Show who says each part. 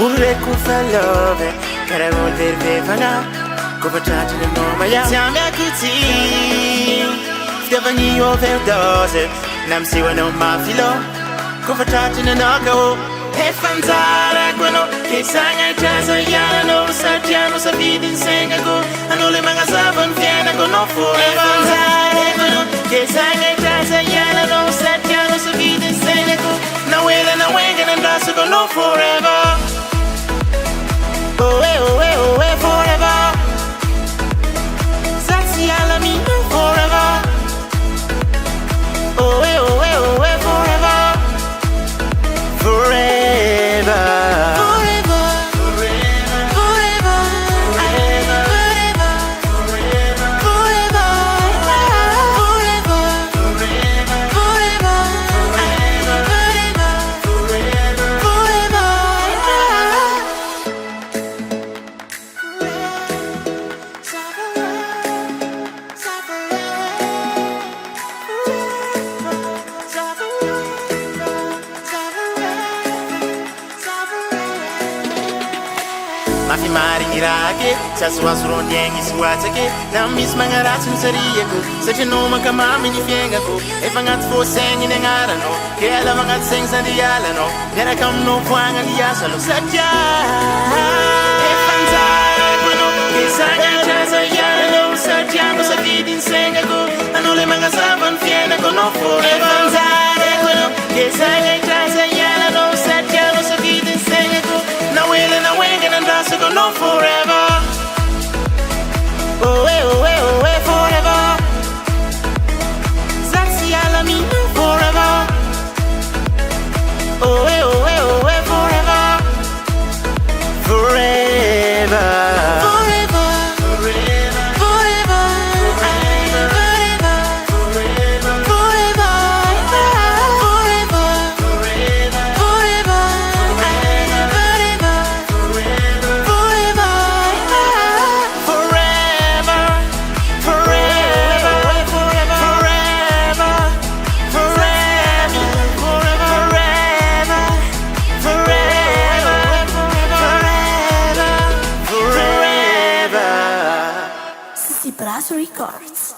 Speaker 1: Urreku for love, cara volver vana, come tracce le nome ya. Siamo a cuci, Stefani overdose, nam si wano mafilo, come tracce le nogo. E fanzara quello che sanga e casa ya no sartiano sa vita in sengago, hanno le manga saban fiena con no forever. E fanzara quello che sanga e casa ya no sartiano sa vita in sengago, na wela na wenga and dance go no forever. Oh, forever. Sexy, I love me forever. Oh, forever. Forever. Mafi mari irake, saswa surondengi suatake, na mis mangarats nusariako, sacha no makamami ni fiengako, e fangat fo sengi nengarano, ke ala mangat seng sandialano, nera kam no kwanga liasalo sacha. E fanzara kwano, ke sanga chasa yano, sacha no sabidin sengako, ano le mangasaban fienako no forever. E fanzara kwano, ke sanga chasa yano, sacha no sabidin sengako, na wele na wenga and dance go no forever. Oh, forever. Sexy, I love me forever. Oh, forever. Forever.
Speaker 2: Brass Records.